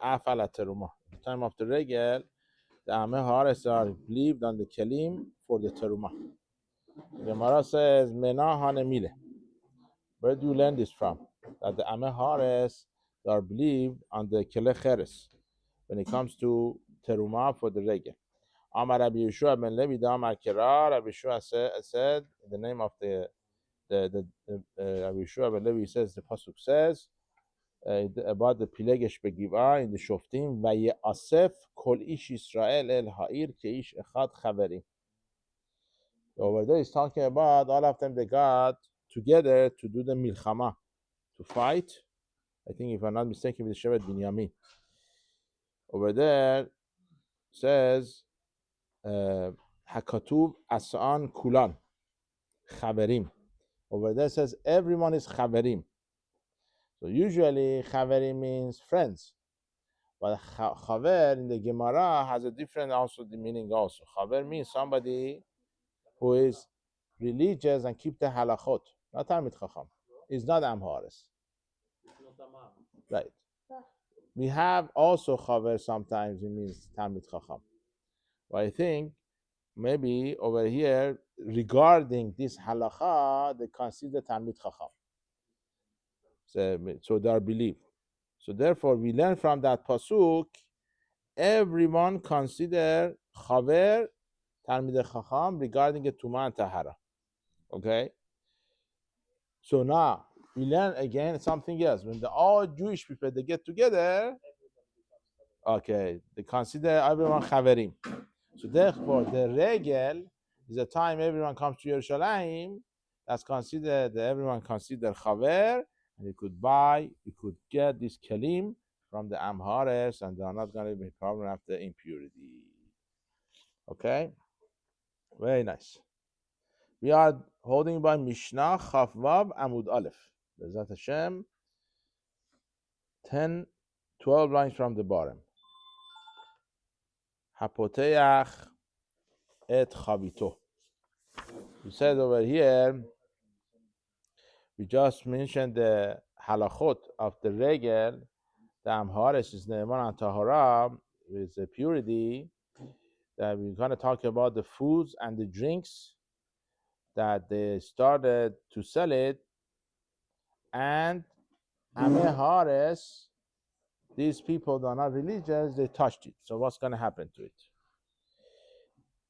afal teruma. The time of the regel, the Ame Haaretz are believed on the kelim for the teruma. Gemara says, Mena hanemile. Where do you learn this from? That the Ame Haaretz are believed on the kele cheres when it comes to teruma for the regel. Amar Rabbi Yeshua ben Levi Damar Kera. Rabbi Yeshua said in the name of the Rabbi Yeshua ben Levi says the pasuk says about the pilegesh begiva in the shoftim vayeasef kol ish Yisrael el ha'ir keish echad chaverim. Over there he's talking about all of them they got together to do the milchama, to fight. I think if I'm not mistaken with Shevet Binyamin. Over there says hakatuv asan kulan chaverim. Over there says everyone is chaverim. So usually chaverim means friends, but chaver in the Gemara has a different also the meaning also. Chaver means somebody who is religious and keep the halachot, not Talmid Chacham. It's not Am Haaretz. Right. We have also chaver sometimes it means Talmid Chacham. But I think maybe over here regarding this halacha they consider Talmid Chacham. So they are believed. So therefore, we learn from that pasuk. Everyone consider chaver Talmidei Chacham regarding a Tumah and Tahara. Okay. So now we learn again something else. When all Jewish people they get together, okay, they consider everyone chaverim. So therefore, the regel is a time everyone comes to Yerushalayim. That's considered everyone consider chaver. And you could get this kelim from the Am Haaretz, and they are not going to be a problem after impurity. Okay? Very nice. We are holding by Mishnah Chaf Vav Amud Aleph. Bezat Hashem, 12 lines from the bottom. Hapoteach et chavito. We said over here, we just mentioned the halachot of the regel. The Am Haaretz is Ne'eman and Tahara with the purity. That we're going to talk about the foods and the drinks that they started to sell it, and Am Haaretz, these people that are not religious, they touched it. So what's going to happen to it?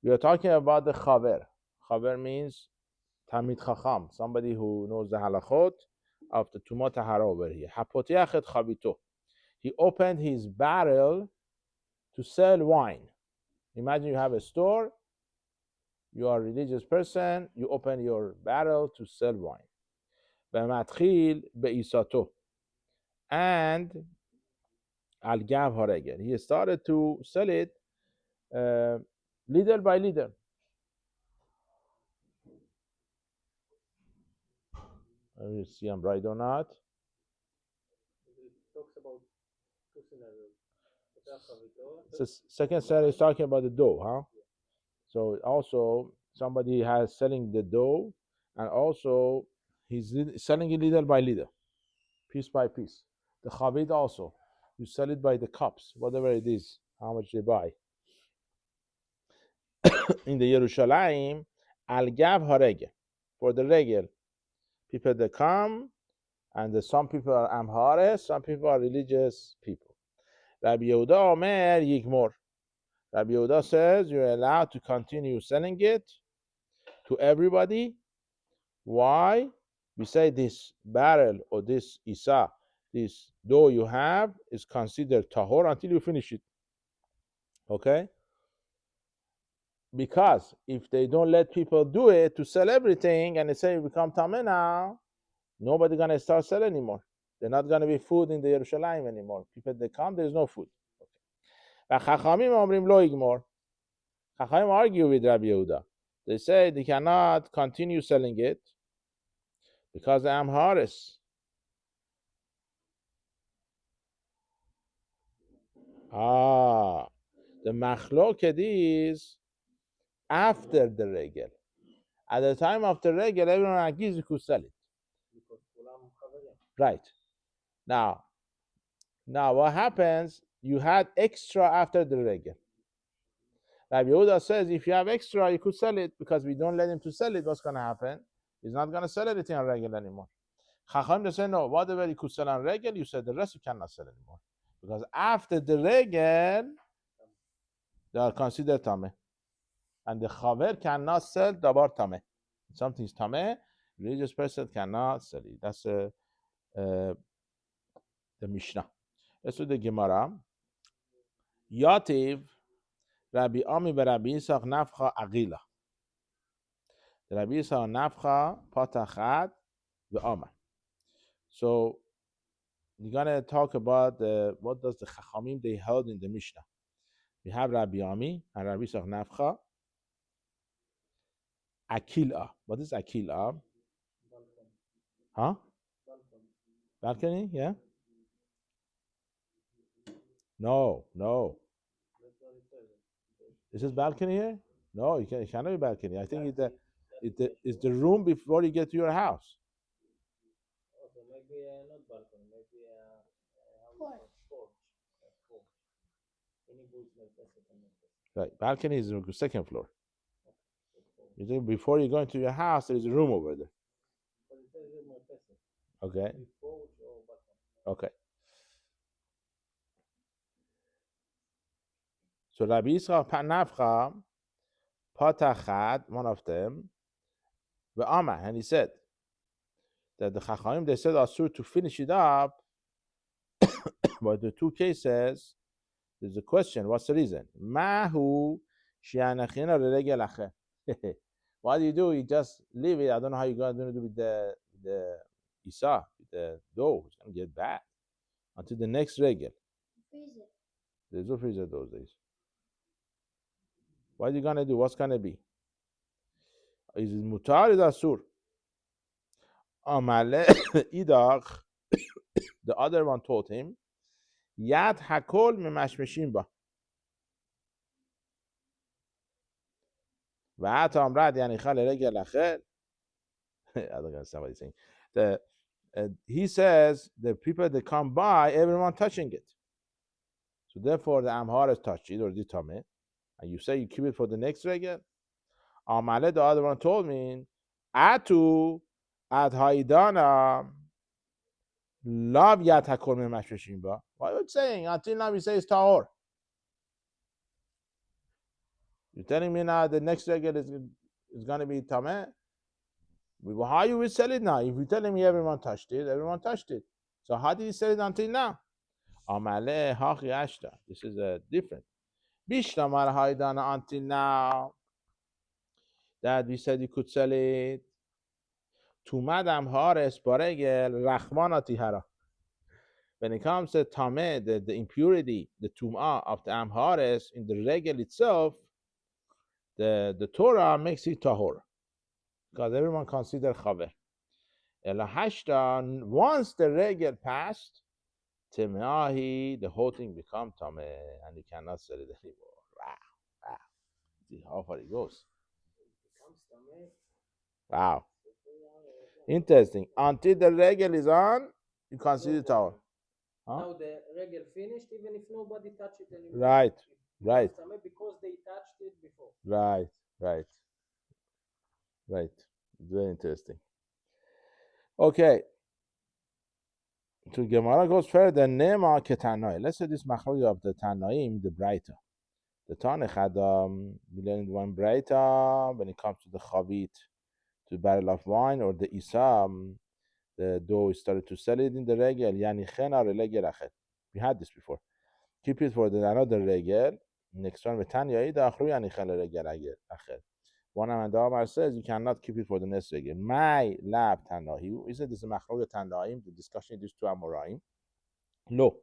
We are talking about the chaver. Chaver means Talmid Chacham, somebody who knows the halachot of the Tumah Tahara over here. Hapoteach et chavito. He opened his barrel to sell wine. Imagine you have a store, you are a religious person, you open your barrel to sell wine. B'matchil be'isato. And al gav haregel. He started to sell it little by little. Let me see I'm right or not. It talks about two scenarios. So second scenario is talking about the dough, huh? So also somebody has selling the dough, and also he's selling it little by little, piece by piece. The chavit also, you sell it by the cups, whatever it is, how much they buy. In the Yerushalayim, al gav haregel, for the regel, people that come, and some people are Am Haaretz, some people are religious people. Rabbi Yehuda Omer Yigmor. Rabbi Yehuda says you're allowed to continue selling it to everybody. Why? We say this barrel or this isa, this dough you have is considered tahor until you finish it. Okay? Because if they don't let people do it to sell everything and they say we become tameh now, nobody's going to start selling anymore. They're not going to be food in the Yerushalayim anymore. People, they come, there's no food. Okay. Chachamim omrim lo igmor. Chachamim argue with Rabbi Yehuda. They say they cannot continue selling it because the Am Haaretz. The machloket is after the regel. At the time of the regel, everyone agrees you could sell it. Right. Now what happens you had extra after the regel. Rabbi Yehuda says if you have extra, you could sell it, because we don't let him to sell it. What's going to happen? He's not going to sell anything on regel anymore. Chachamim, they say no. Whatever you could sell on regel, you said the rest you cannot sell anymore, because after the regel they are considered tameh, and the chaver cannot sell dabar tameh. Something is tameh, religious person cannot sell it. That's the Mishnah. Let's do the Gemara. Yativ Rabbi Ami be Rabbi Yitzchak nafcha agila. Rabbi Yitzchak nafcha patachat ve'ama. So we're gonna talk about what does the Chachamim they held in the Mishnah. We have Rabbi Ami and Rabbi Yitzchak nafcha akila. What is akila? Huh? Balcony? Yeah. No. Is this balcony here? No, it cannot be balcony. I think it's the room before you get to your house. So maybe not balcony, maybe porch. Any goods like that. Right, balcony is the second floor. You think before you go into your house, there is a room over there. Okay. Okay. So Rabbi Yitzchak Nafcha Patachat, one of them, ve'amar, and he said that the Chachamim they said asur to finish it up, but the two cases there's a question. What's the reason? Mahu she'anachina reregel acher. What do? You just leave it. I don't know how you're going to do with the Isa, with the dough. It's going to get bad until the next regel. Freezer. There's no freezer those days. What are you going to do? What's going to be? Is it mutar? Is it asur? Amale idach. The other one told him, Yad hakol memashmeshim ba. V'at amrad yanichal regel acher. I don't understand what he's saying. He says the people that come by, everyone touching it. So therefore, the Amhar is touched it or the tameh, and you say you keep it for the next regel. Amale, the other one told me, Atu ad haidana lav yad hakol memashmeshim ba. What are you saying? Until now, we say it's tahor. You're telling me now the next regel is going to be tameh? How you will sell it now? If you're telling me everyone touched it. So how did you sell it until now? Amale hachi ashta. This is a different. Bishlamar haidana until now that we said you could sell it. Tumadam hares baregel rachmana tihara. When it comes to tameh, the impurity, the tum'ah of the amhares in the regel itself, the Torah makes it tahor, because everyone considers chaver. Elahashta, once the regel passed, temeahi, the whole thing becomes tameh, and you cannot sell it anymore. Wow. See how far it goes. Wow. Interesting. Until the regel is on, you consider tahor. Huh? Now the regel finished, even if nobody touched it anymore. Right. Because they touched it before. Right. Very interesting. Okay. So Gemara goes further. Nema ketanai. Let's say this machlok of the Tanaim, the Breita. The Tanakh had we learned one Breita when it comes to the chavit, to the barrel of wine, or the isam, the dough started to sell it in the regel. Yani chena regel achet. We had this before. Keep it for another regel. Next one, Betanya ida achru yani chena regel achet. One of the Amar says you cannot keep it for the next regel. My lab Tanahi. We said this is machlok Tanaim. The discussion of these two Amoraim. No,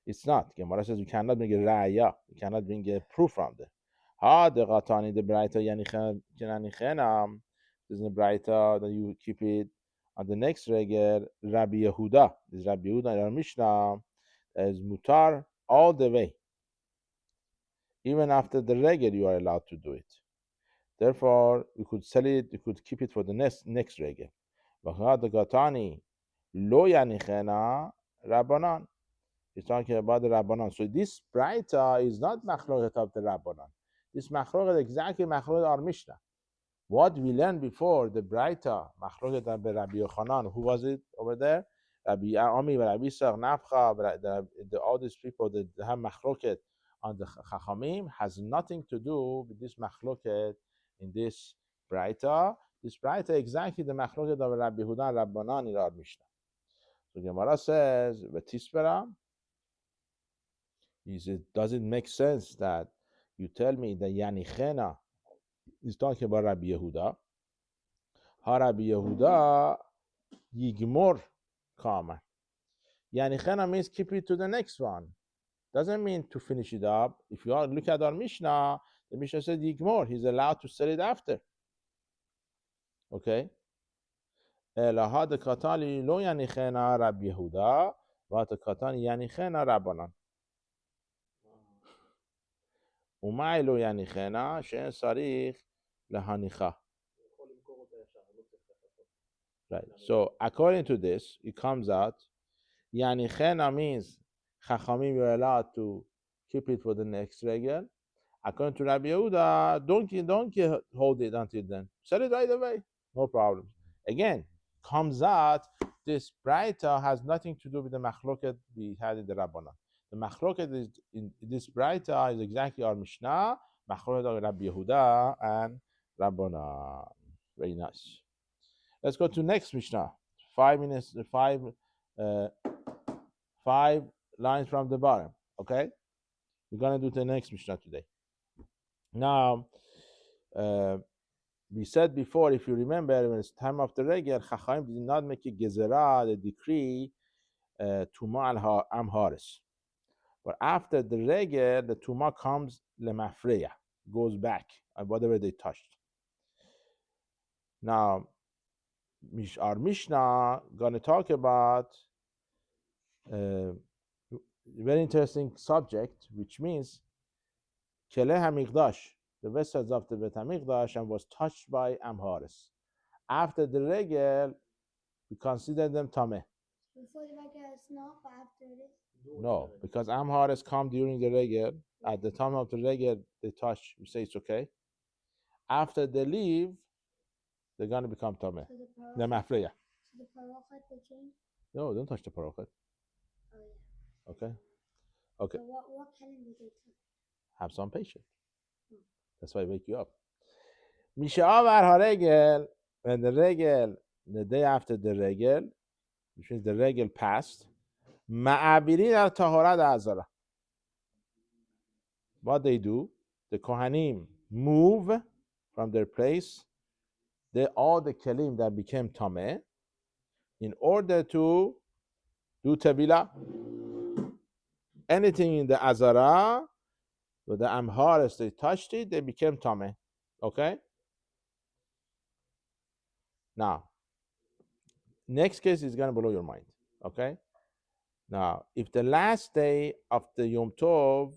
it's not. Gemara says you cannot bring a raya. You cannot bring a proof from there. Ha the Gatani the Breita yani chena. There's a Breita that you keep it on the next regel. Rabbi Yehuda. This Rabbi Yehuda in our Mishnah is mutar all the way. Even after the regel, you are allowed to do it. Therefore, you could sell it, you could keep it for the next regel. Gatani lo yani chena rabbanan. He's talking about the Rabbanan. So this Braita is not machloket of the Rabbanan. This machloket exactly machloket our Mishnah. What we learned before, the Braita, machloket of Rabbi Yochanan, who was it over there? Rabbi Ami, Rabbi Yitzchak, Nafcha, all these people that have machloket on the Chachamim has nothing to do with this machloket in this Braita. This Braita exactly the machloket of Rabbi Yehuda and Rabbanan in our Mishnah. So Gemara says, "V'tispera." Does it make sense that you tell me that Yanichena is talking about Rabbi Yehuda? Ha Rabbi Yehuda Yigmor Kama. Yanichena means keep it to the next one. Doesn't mean to finish it up. If you look at our Mishnah, the Mishnah said Yigmor. He's allowed to sell it after. Okay? Elahad Katali lo Yanichena Rabbi Yehuda, but Katani Yanichena Rabbanan. ומאי לא יניחנה שאין צריך להניחה. Right. So according to this, it comes out Yanichena means Chachamim, you're allowed to keep it for the next regel. According to Rabbi Yehuda, don't hold it until then. Sell it right away. No problem. Again, comes out this Braita has nothing to do with the machloket we had in the Rabbanan. The machloket is in this Braita is exactly our Mishnah, machloket of Rabbi Yehuda and Rabbanan. Very nice. Let's go to next Mishnah. 5 minutes, five lines from the bottom. Okay, we're gonna do the next Mishnah today. Now, we said before, if you remember, when it's time of the regel, Chachamim did not make a gezerah, the decree, Tuma al Haris. But after the regel, the Tuma comes lemafreya, goes back, and whatever they touched. Now, our Mishnah gonna talk about a very interesting subject, which means Keleh HaMikdash, the vessels of the Bet HaMikdash, and was touched by Amharis. After the regel, we consider them tameh. Before the regel is not, but after it is? No, because Amharis come during the regel. At the time of the regel, they touch, we say it's okay. After they leave, they're going to become tameh. So They're mafreya. So the parochet they change? No, don't touch the parochet. Oh yeah. Okay? Okay. So what kelim do they touch? Have some patience. That's why I wake you up. Misha'avar ha-regel, when the regel, the day after the regel, which means the regel passed, ma'abirin al tahorat azara. What they do, the Kohanim move from their place, all the kelim that became tameh, in order to do tevila. Anything in the azara, with the amharis, they touched it, they became tameh. Okay? Now, next case is going to blow your mind. Okay? Now, if the last day of the Yom Tov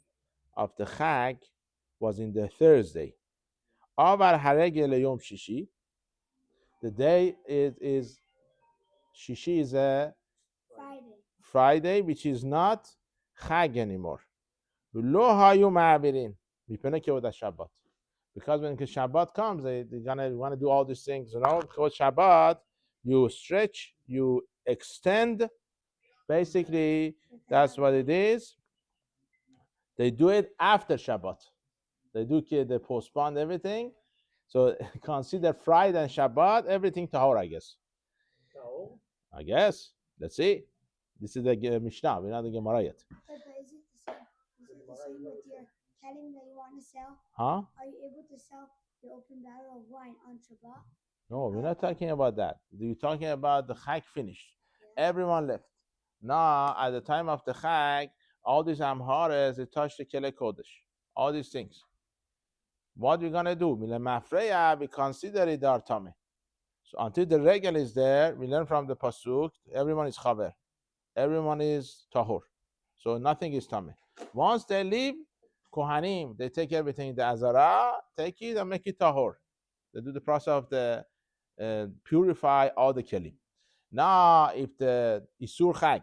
of the Chag was in the Thursday, Avar Haregel Yom Shishi, the day is Shishi is a Friday, which is not Chag anymore. Lo hayu ma'abirin, mipnei kevod Shabbat. Because when Shabbat comes, they're gonna want to do all these things. You know, because Shabbat, you stretch, you extend. Basically, that's what it is. They do it after Shabbat. They postpone everything. So consider Friday and Shabbat, everything tahor, I guess. Tahor? I guess. Let's see. This is the Mishnah. We're not the Gemara yet. But is it the same? Is it the same with your kelim that you want to sell? Huh? Are you able to sell the open barrel of wine on Shabbat? No, we're not talking about that. You're talking about the Chag finished. Yeah. Everyone left. Now, at the time of the Chag, all these Amhares, they touch the Kele Kodesh. All these things. What we're going to do? We consider it our tummy. So until the regel is there, we learn from the Pasuk, everyone is Chaver. Everyone is Tahor. So nothing is tummy. Once they leave, Kohanim, they take everything, the Azara, take it and make it Tahor. They do the process of the purify all the kelim. Now, if the Isur Chag,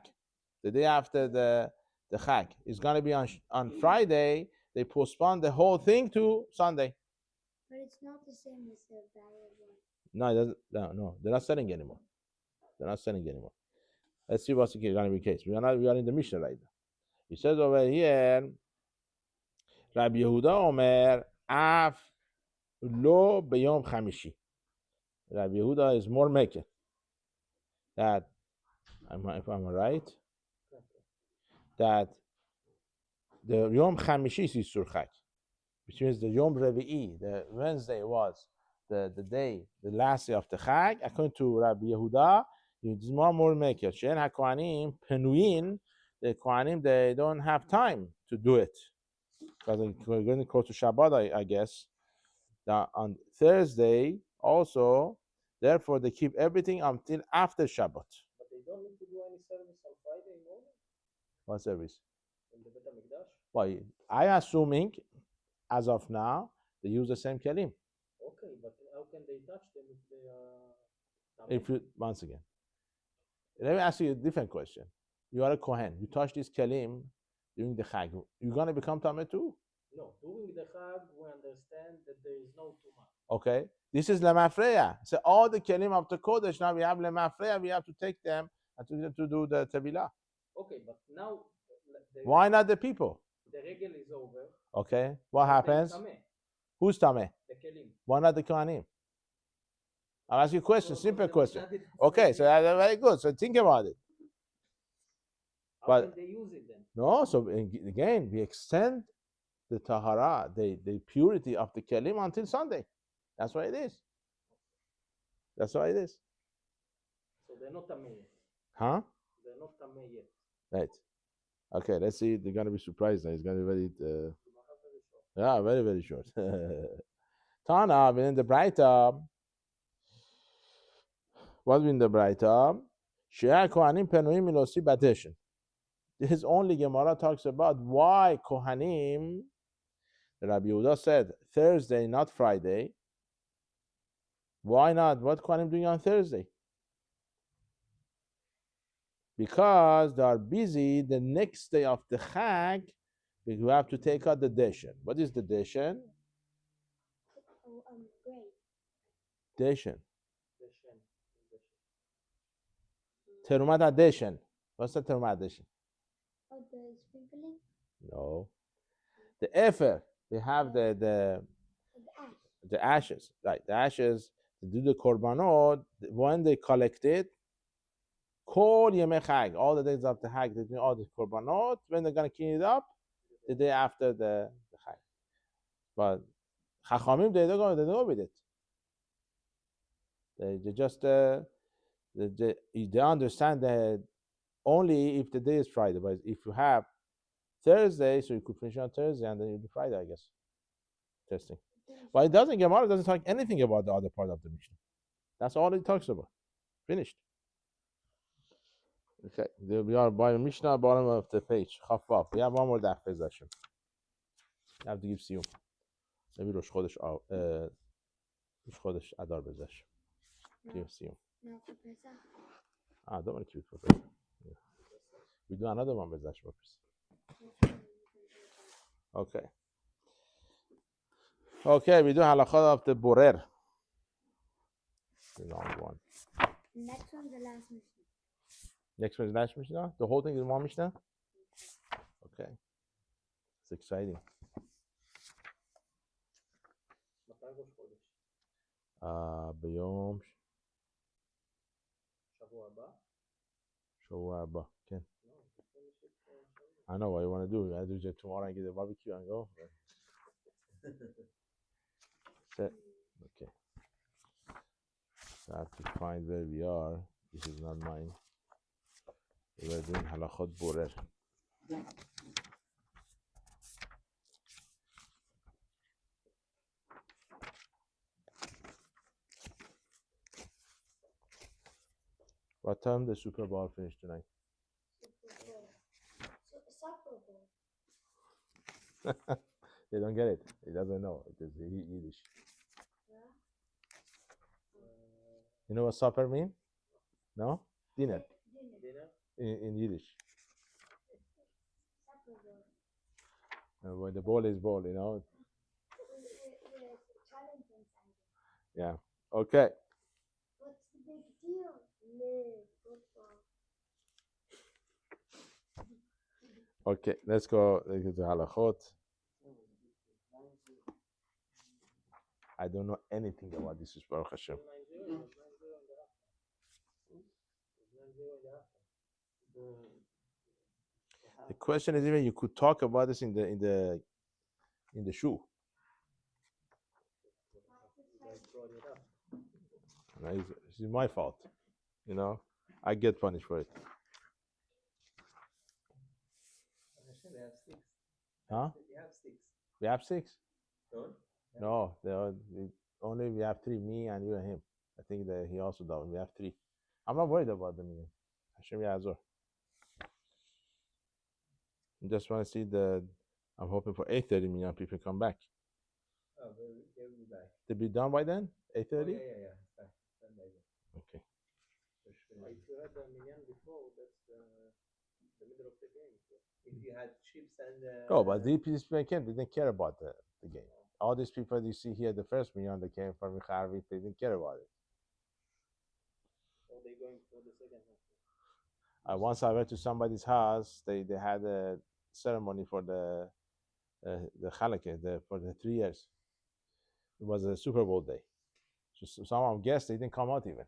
the day after the the Chag is going to be on Friday, they postpone the whole thing to Sunday. But it's not the same as the valid one. No, it doesn't, no, they're not selling anymore. They're not selling anymore. Let's see what's going to be the case. We are in the Mishnah right now. He says over here, Rabbi Yehuda Omer, Af lo beyom chamishi. Rabbi Yehuda is more maker. That, if I'm right, that the Yom Chamishi is Surchak, which means the Yom Revi'i, the Wednesday was the day, the last day of the Chag. According to Rabbi Yehuda, it's more maker. She'en HaKohanim penuin, the Kohanim, they don't have time to do it. Because we're going to go to Shabbat, I guess. That on Thursday also, therefore they keep everything until after Shabbat. But they don't need to do any service on Friday morning What service? in the Bet HaMikdash? Well, I assuming, as of now, they use the same kelim. Okay, but how can they touch them if they are... If you once again, let me ask you a different question. You are a kohen. You touch this kelim during the chag. You're gonna become tameh too. No, during the Chag, we understand that there is no tumah. Okay. This is lemafreya. So all the kelim of the kodesh now we have lemafreya. We have to take them and to do the tevilah. Okay, but now Why not the people? the regel is over. Okay. What happens? Tameh, Who's tameh? the kelim. Why not the kohanim? I'll ask you a question. So Simple they question. decided to Okay. say So it. that's very good. So think about it. How but- can they use it then? No, so again, we extend the tahara, the purity of the kelim until Sunday. That's what it is. That's what it is. So they're not tameh yet. Huh? They're not tameh yet. Right. Okay, let's see. They're going to be surprised now. It's going to be very, Tomorrow very short. very, very short. Tana, in the Braita, what in the Braita? Shea Kohanim Penuim Milosi Bateshin. This only Gemara talks about why Kohanim, Rabbi Yehuda said Thursday, not Friday. Why not? What Kohanim doing on Thursday? Because they are busy the next day of the Chag, we have to take out the Deshen. What is the Deshen? Oh, great. Deshen. The shen. Terumat HaDeshen. What's the Terumat HaDeshen? Oh, the sprinkling? No. The Efer. They have the The ash. the ashes. Right. The ashes to do the Korbanot. When they collect it, Kol Yemei Chag. All the days of the Chag, they do all the Korbanot. When they're going to clean it up, the day after the Chag. But Chachamim, they don't go with it. They just they understand that only if the day is Friday. But if you have Thursday, so you could finish on Thursday and then you do Friday, I guess. Interesting. But it doesn't. Gemara doesn't talk anything about the other part of the Mishnah. That's all it talks about. Finished. Okay, there we are by the Mishnah, bottom of the page. Chafaf. We have one more daf possession. I have to give siyum. Maybe Rosh Chodesh Adar possession. Give siyum. Now for Pesach. I don't want to keep it for Pesach. Yeah. We do another one possession for Pesach. Okay. Okay, we do halakha of the borer. The long one. Next one's the last Mishnah. Next one is last Mishnah. The whole thing is one Mishnah. Okay, it's exciting. מתי ראש חודש? ביום שבוע הבא? שבוע הבא. כן. No, 26 שבוע. I know what you want to do. You want to do it tomorrow and get the barbecue and go. Set. Okay. So I have to find where we are. This is not mine. We are doing halachot borer. What time the Super Bowl finished tonight? Supper Bowl. They don't get it. He doesn't know. It is Yiddish. You know what supper mean? No? Dinner. Dinner? In Yiddish. When the ball is ball, The challenge inside. Yeah. Okay. What's the big deal? No, football. Okay. Let's go to halachot. I don't know anything about this. Baruch Hashem. 9-0 in the half. It was 9-0 in the half. The question is even you could talk about this in the shul. Guys brought it up. No, it's my fault. You know, I get punished for it. They have 6. Huh? They have 6. We have 6. Don't? No, only we have 3. Me and you and him. I think that he also does. We have 3. I'm not worried about them. Hashem Yazor. I just want to see I'm hoping for 8:30 million people come back. Oh, they'll be back. They'll be done by then? 8:30? Yeah. Done by then. Okay. If you had a million before, that's the middle of the game. So. If you had chips and... No, but these people they didn't care about the game. All these people you see here, the first million that came from Harvey, they didn't care about it. Or they going for the second half? Once I went to somebody's house, they had a ceremony for the Chalakah, for the 3 years. It was a Super Bowl day. So some of guests, they didn't come out even.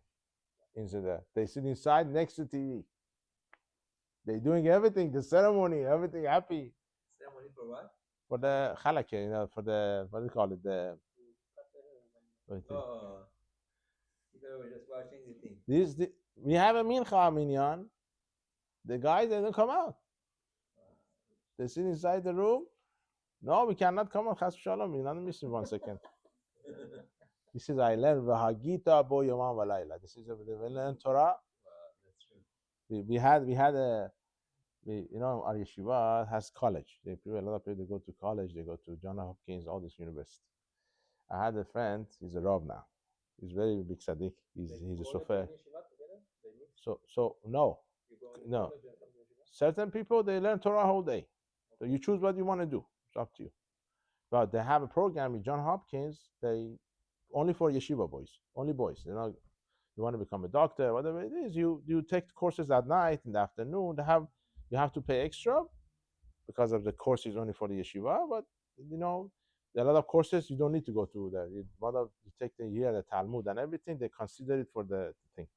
They sit inside next to TV. They're doing everything, the ceremony, everything happy. Ceremony for what? For the Chalakah, for the, what do you call it? Oh. People were just watching the thing. We have a mincha minyan. The guys, they don't come out. They sit inside the room. No, we cannot come out. Chas v'shalom. You're not missing 1 second. This is I learned v'hagita bo yomam v'layla. This is we learn Torah. Wow, that's true. We had our yeshiva has college. A lot of people they go to college. They go to John Hopkins, all this university. I had a friend. He's a rav now. He's very big tzaddik. He's a sofer. So no. Certain people they learn Torah whole day. So you choose what you want to do. It's up to you. But they have a program with John Hopkins. They only for yeshiva boys, only boys. You want to become a doctor, whatever it is. You take courses at night in the afternoon. You have to pay extra because of the courses only for the yeshiva. But there are a lot of courses you don't need to go to there. You take the year the Talmud and everything. They consider it for the thing.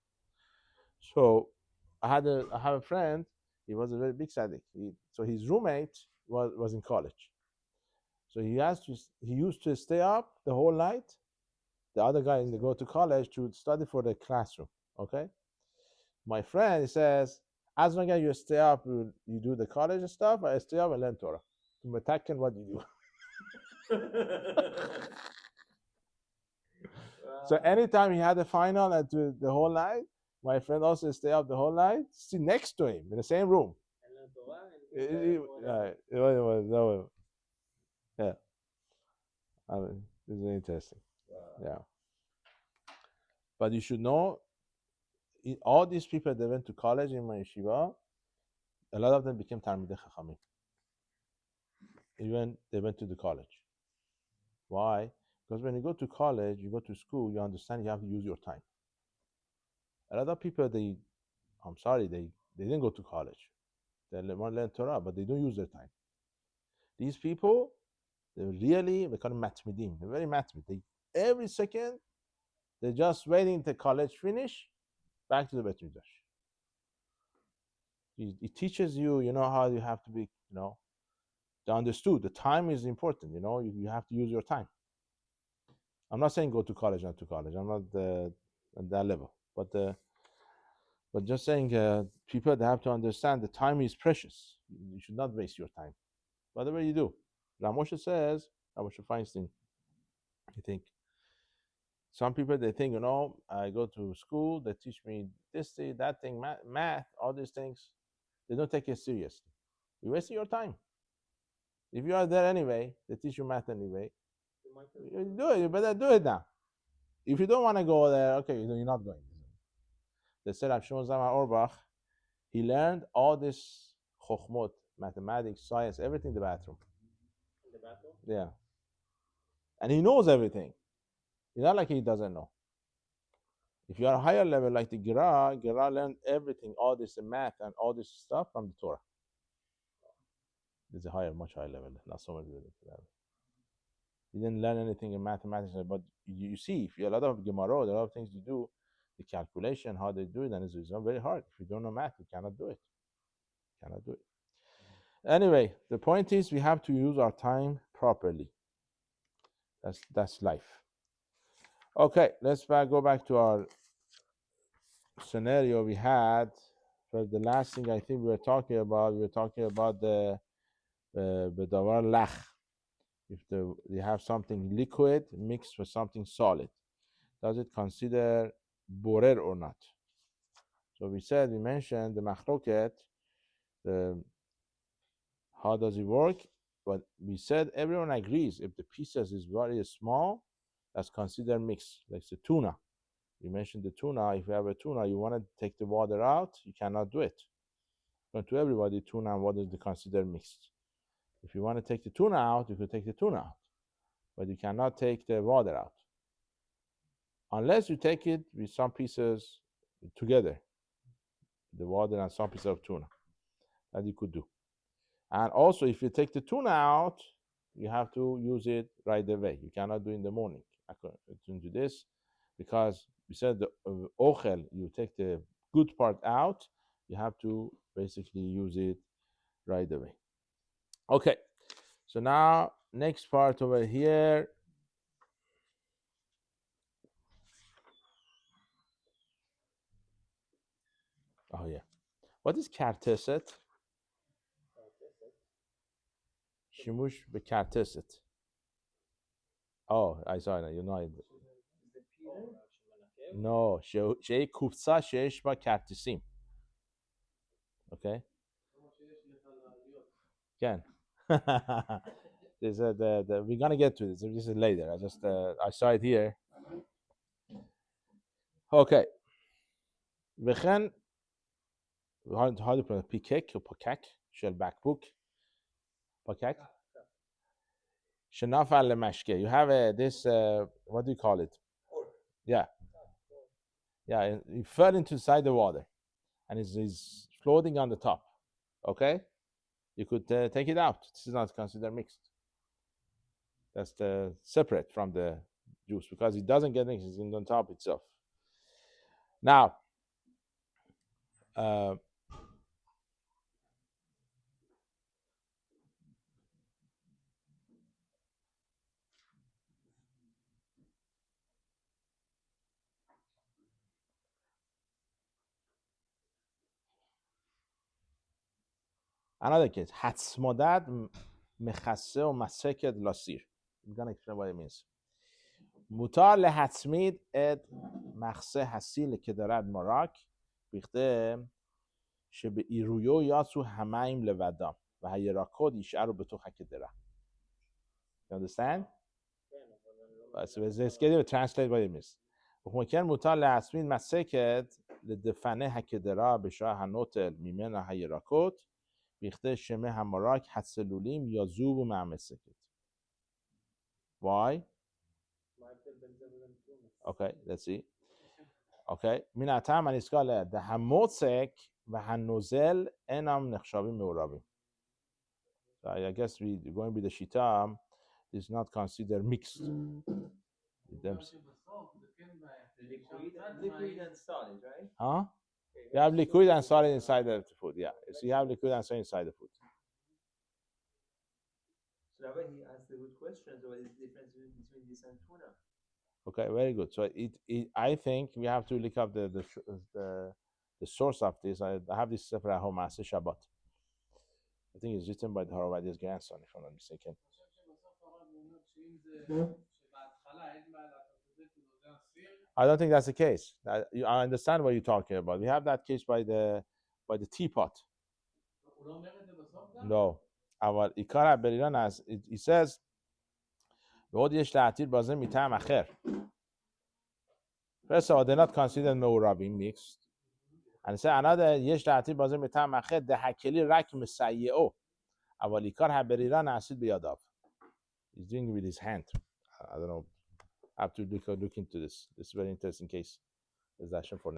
So I have a friend. He was a very big tzaddik. So his roommate was in college. So he used to stay up the whole night. The other guy they go to college to study for the classroom. Okay. My friend, he says, as long as you stay up, you do the college stuff. I stay up and learn Torah. To metaken what you do. So anytime he had a final and do the whole night, my friend also stay up the whole night, sit next to him in the same room. It was yeah. It's very interesting. Wow. Yeah. But you should know, all these people that went to college in my yeshiva, a lot of them became Talmidei Chachamim. Even they went to the college. Why? Because when you go to college, you go to school, you understand you have to use your time. A lot of people, they didn't go to college. They want to learn Torah, but they don't use their time. These people, they call them matmidim. They're very matmid. Every second, they're just waiting till college finish, back to the Bet Midrash. It teaches you, how you have to be, they understood. The time is important, you have to use your time. I'm not saying go to college, not to college. I'm not at that level. But just saying, people they have to understand the time is precious. You should not waste your time. Whatever you do. Ramosha says, Ramosha Feinstein, I think, some people they think, I go to school, they teach me this thing, that thing, math, all these things. They don't take it seriously. You're wasting your time. If you are there anyway, they teach you math anyway. You do it. You better do it now. If you don't want to go there, okay, you're not going. They said Shimon Zalman Auerbach, he learned all this chokhmot, mathematics, science, everything in the bathroom. In the bathroom? Yeah. And he knows everything. It's not like he doesn't know. If you are a higher level like the Gemara learned everything, all this math and all this stuff from the Torah. It's a higher, much higher level. Not so much level. You didn't learn anything in mathematics, but you see, if you a lot of Gemara, there are a lot of things you do, the calculation, how they do it, and it's very hard. If you don't know math, you cannot do it. Anyway, the point is we have to use our time properly. That's life. Okay, let's go back to our scenario we had. For the last thing I think we were talking about the bedavar lach. If you have something liquid mixed with something solid, does it consider borer or not? So we mentioned the machloket, how does it work? But we said everyone agrees if the pieces is very small, that's considered mixed. Like the tuna. We mentioned the tuna. If you have a tuna, you want to take the water out, you cannot do it. But to everybody, tuna and water is considered mixed. If you want to take the tuna out, you could take the tuna out. But you cannot take the water out. Unless you take it with some pieces together. The water and some pieces of tuna. That you could do. And also, if you take the tuna out, you have to use it right away. You cannot do it in the morning. According to this, because we said the ochel, you take the good part out, you have to basically use it right away. Okay, so now next part over here. Oh yeah, what is karteset? Shimush bekarteset. Oh, I saw it. You know it. No, she kufsa sheesh ba kartesim. Okay. Can. We're gonna get to this. This is later. I saw it here. Okay. וכן, how do you pronounce pikek or pakak? Shel backbook. Pakak. Shenafal lemashke. You have this. What do you call it? Yeah. Yeah. It fell inside the water, and it's floating on the top. Okay. You could take it out. This is not considered mixed. That's separate from the juice because it doesn't get mixed. It's in on top itself. Now, another case, hatzmodat mechase o maseket lasir. I'm gonna explain what it means. Mutar lehatzmid et machse hasil kedarad marak bichte shebe iruyo yasu hamaim levadam va hayerakod yisharu betoch hakedera. You understand? So let's get it translate what it means. وكان مطال لعصمين مسكت لدفنه هكدرا بشاه هنوتل میمن هيراكوت بیخته شمه همراک حسلولیم یا زوب مع مسكت. Why? Okay, let's see. Okay, من الطعم الاسكال ده هموتسك و هنوزل انم نخشابی معربی. So I guess we going with the shita is not considered mixed. Liquid and solid, right? Huh? You have liquid and solid inside the food. Yeah, so you have liquid and solid inside the food. So that way he asked a good question. So what is the difference between this and tuna? Okay, very good. So I think we have to look up the source of this. I have this sefer at home, Maaseh Shabbat. I think it's written by the Harvard's grandson, if I'm not mistaken. I don't think that's the case. I understand what you're talking about. We have that case by the teapot. No. אבל עיקר בریران است. It says ועוד יש להתיר בזה מטעם אחר. First of all, they're not considered מעורבים mixed. And say another יש להתיר בזה מטעם אחר دهکلی رک مسیعو. אבל عיקر بریران است بیاداب. He's doing it with his hand. I don't know. I have to look into this. This is a very interesting case. Is that for